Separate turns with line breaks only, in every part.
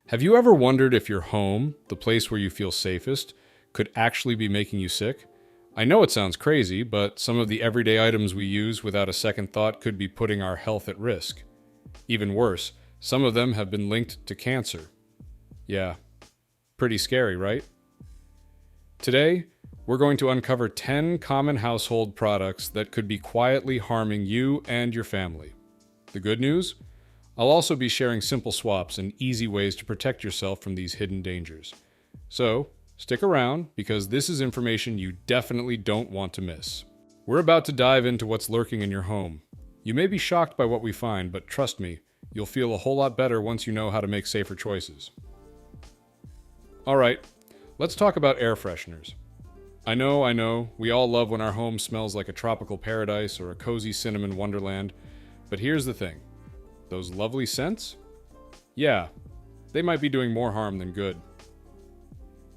Have you ever wondered if your home, the place where you feel safest, could actually be making you sick? I know it sounds crazy, but some of the everyday items we use without a second thought could be putting our health at risk. Even worse, some of them have been linked to cancer. Yeah, pretty scary, right? Today, we're going to uncover 10 common household products that could be quietly harming you and your family. The good news? I'll also be sharing simple swaps and easy ways to protect yourself from these hidden dangers. So, stick around, because this is information you definitely don't want to miss. We're about to dive into what's lurking in your home. You may be shocked by what we find, but trust me, you'll feel a whole lot better once you know how to make safer choices. Alright, let's talk about air fresheners. I know, we all love when our home smells like a tropical paradise or a cozy cinnamon wonderland, but here's the thing. Those lovely scents? Yeah, they might be doing more harm than good.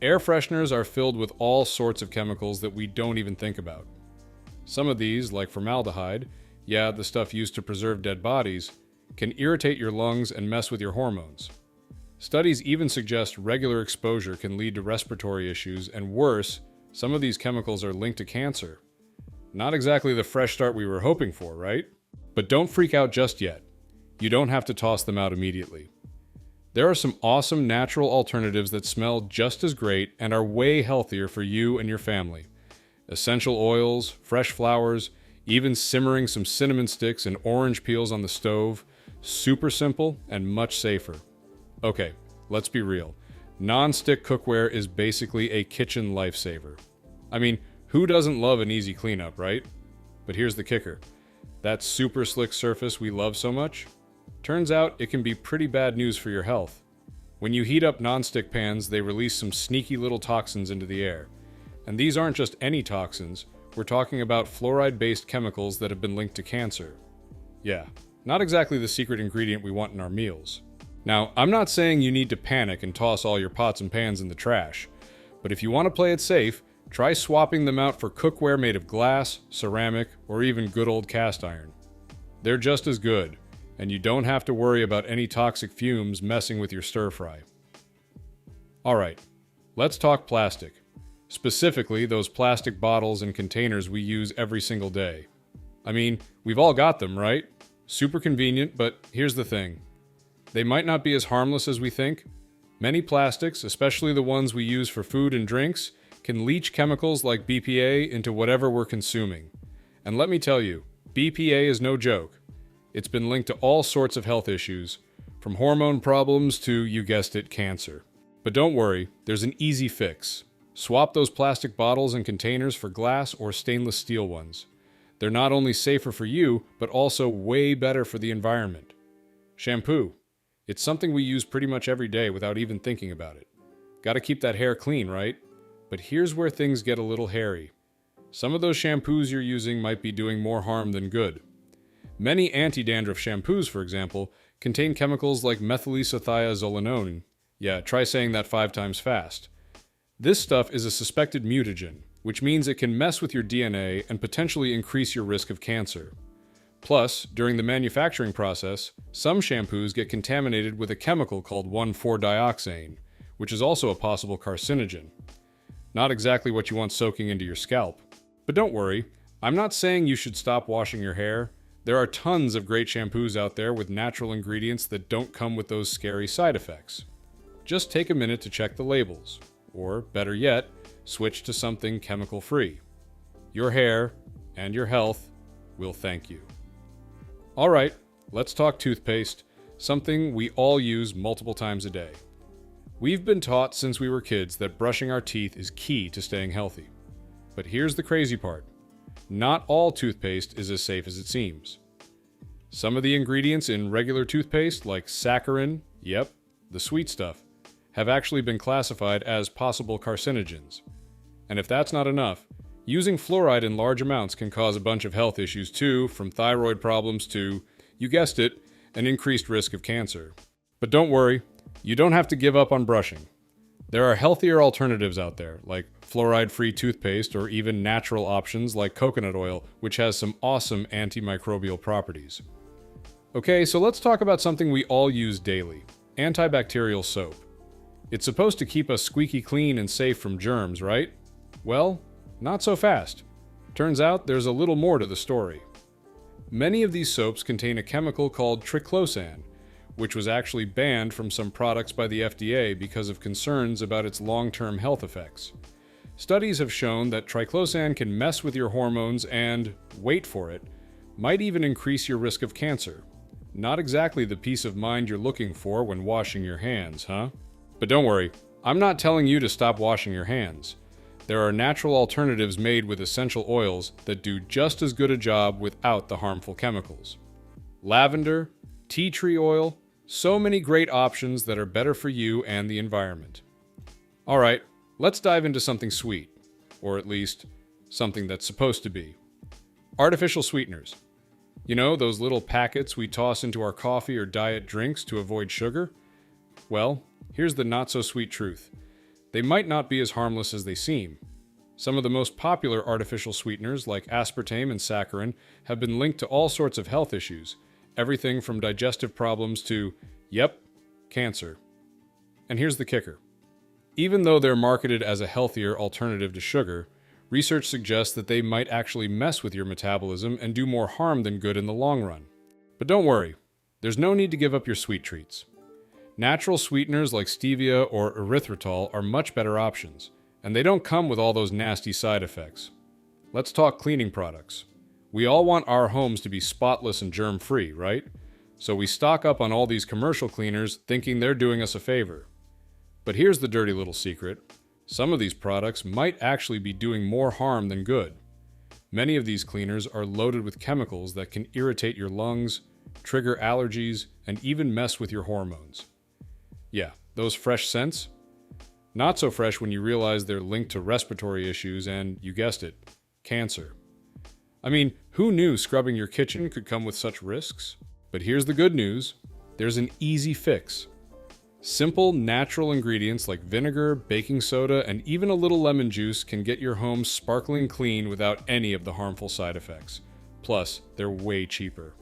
Air fresheners are filled with all sorts of chemicals that we don't even think about. Some of these, like formaldehyde, yeah, the stuff used to preserve dead bodies, can irritate your lungs and mess with your hormones. Studies even suggest regular exposure can lead to respiratory issues, and worse, some of these chemicals are linked to cancer. Not exactly the fresh start we were hoping for, right? But don't freak out just yet. You don't have to toss them out immediately. There are some awesome natural alternatives that smell just as great and are way healthier for you and your family. Essential oils, fresh flowers, even simmering some cinnamon sticks and orange peels on the stove. Super simple and much safer. Okay, let's be real. Non-stick cookware is basically a kitchen lifesaver. I mean, who doesn't love an easy cleanup, right? But here's the kicker. That super slick surface we love so much? Turns out it can be pretty bad news for your health. When you heat up non-stick pans, they release some sneaky little toxins into the air. And these aren't just any toxins, we're talking about fluoride-based chemicals that have been linked to cancer. Yeah, not exactly the secret ingredient we want in our meals. Now, I'm not saying you need to panic and toss all your pots and pans in the trash, but if you want to play it safe, try swapping them out for cookware made of glass, ceramic, or even good old cast iron. They're just as good, and you don't have to worry about any toxic fumes messing with your stir-fry. Alright, let's talk plastic. Specifically, those plastic bottles and containers we use every single day. I mean, we've all got them, right? Super convenient, but here's the thing. They might not be as harmless as we think. Many plastics, especially the ones we use for food and drinks, can leach chemicals like BPA into whatever we're consuming. And let me tell you, BPA is no joke. It's been linked to all sorts of health issues, from hormone problems to, you guessed it, cancer. But don't worry, there's an easy fix. Swap those plastic bottles and containers for glass or stainless steel ones. They're not only safer for you, but also way better for the environment. Shampoo. It's something we use pretty much every day without even thinking about it. Gotta keep that hair clean, right? But here's where things get a little hairy. Some of those shampoos you're using might be doing more harm than good. Many anti-dandruff shampoos, for example, contain chemicals like methylisothiazolinone. Yeah, try saying that 5 times fast. This stuff is a suspected mutagen, which means it can mess with your DNA and potentially increase your risk of cancer. Plus, during the manufacturing process, some shampoos get contaminated with a chemical called 1,4-dioxane, which is also a possible carcinogen. Not exactly what you want soaking into your scalp. But don't worry, I'm not saying you should stop washing your hair. There are tons of great shampoos out there with natural ingredients that don't come with those scary side effects. Just take a minute to check the labels, or better yet, switch to something chemical-free. Your hair and your health will thank you. Alright, let's talk toothpaste, something we all use multiple times a day. We've been taught since we were kids that brushing our teeth is key to staying healthy. But here's the crazy part. Not all toothpaste is as safe as it seems. Some of the ingredients in regular toothpaste, like saccharin, yep, the sweet stuff, have actually been classified as possible carcinogens. And if that's not enough, using fluoride in large amounts can cause a bunch of health issues too, from thyroid problems to, you guessed it, an increased risk of cancer. But don't worry, you don't have to give up on brushing. There are healthier alternatives out there, like fluoride-free toothpaste or even natural options like coconut oil, which has some awesome antimicrobial properties. Okay, so let's talk about something we all use daily, antibacterial soap. It's supposed to keep us squeaky clean and safe from germs, right? Well, not so fast. Turns out there's a little more to the story. Many of these soaps contain a chemical called triclosan, which was actually banned from some products by the FDA because of concerns about its long-term health effects. Studies have shown that triclosan can mess with your hormones and, wait for it, might even increase your risk of cancer. Not exactly the peace of mind you're looking for when washing your hands, huh? But don't worry, I'm not telling you to stop washing your hands. There are natural alternatives made with essential oils that do just as good a job without the harmful chemicals. Lavender, tea tree oil, so many great options that are better for you and the environment. Alright, let's dive into something sweet. Or at least, something that's supposed to be. Artificial sweeteners. You know, those little packets we toss into our coffee or diet drinks to avoid sugar? Well, here's the not-so-sweet truth. They might not be as harmless as they seem. Some of the most popular artificial sweeteners, like aspartame and saccharin, have been linked to all sorts of health issues, everything from digestive problems to, yep, cancer. And here's the kicker. Even though they're marketed as a healthier alternative to sugar, research suggests that they might actually mess with your metabolism and do more harm than good in the long run. But don't worry, there's no need to give up your sweet treats. Natural sweeteners like stevia or erythritol are much better options, and they don't come with all those nasty side effects. Let's talk cleaning products. We all want our homes to be spotless and germ-free, right? So we stock up on all these commercial cleaners thinking they're doing us a favor. But here's the dirty little secret. Some of these products might actually be doing more harm than good. Many of these cleaners are loaded with chemicals that can irritate your lungs, trigger allergies, and even mess with your hormones. Yeah, those fresh scents? Not so fresh when you realize they're linked to respiratory issues and, you guessed it, cancer. I mean, who knew scrubbing your kitchen could come with such risks? But here's the good news. There's an easy fix. Simple, natural ingredients like vinegar, baking soda, and even a little lemon juice can get your home sparkling clean without any of the harmful side effects. Plus, they're way cheaper.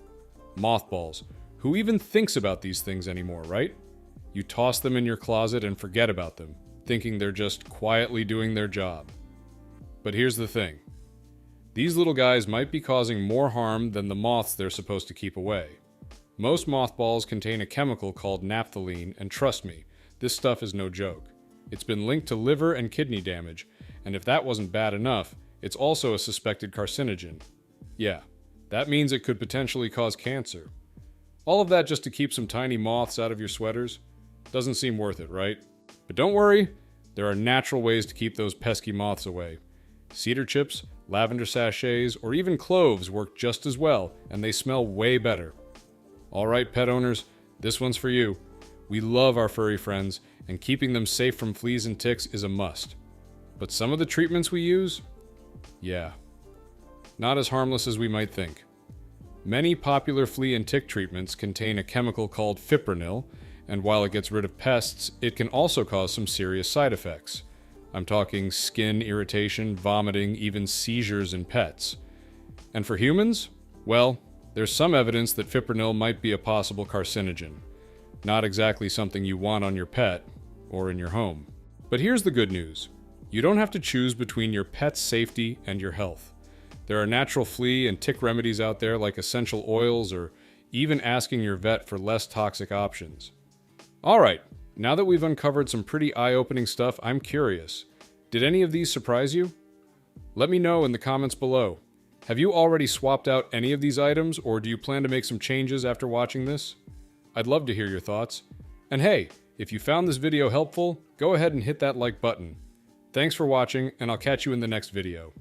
Mothballs. Who even thinks about these things anymore, right? You toss them in your closet and forget about them, thinking they're just quietly doing their job. But here's the thing. These little guys might be causing more harm than the moths they're supposed to keep away. Most mothballs contain a chemical called naphthalene, and trust me, this stuff is no joke. It's been linked to liver and kidney damage, and if that wasn't bad enough, it's also a suspected carcinogen. Yeah, that means it could potentially cause cancer. All of that just to keep some tiny moths out of your sweaters? Doesn't seem worth it, right? But don't worry, there are natural ways to keep those pesky moths away. Cedar chips, lavender sachets, or even cloves work just as well, and they smell way better. Alright, pet owners, this one's for you. We love our furry friends, and keeping them safe from fleas and ticks is a must. But some of the treatments we use? Yeah. Not as harmless as we might think. Many popular flea and tick treatments contain a chemical called fipronil, and while it gets rid of pests, it can also cause some serious side effects. I'm talking skin irritation, vomiting, even seizures in pets. And for humans? Well, there's some evidence that fipronil might be a possible carcinogen. Not exactly something you want on your pet, or in your home. But here's the good news. You don't have to choose between your pet's safety and your health. There are natural flea and tick remedies out there like essential oils or even asking your vet for less toxic options. Alright, now that we've uncovered some pretty eye-opening stuff, I'm curious. Did any of these surprise you? Let me know in the comments below. Have you already swapped out any of these items, or do you plan to make some changes after watching this? I'd love to hear your thoughts. And hey, if you found this video helpful, go ahead and hit that like button. Thanks for watching, and I'll catch you in the next video.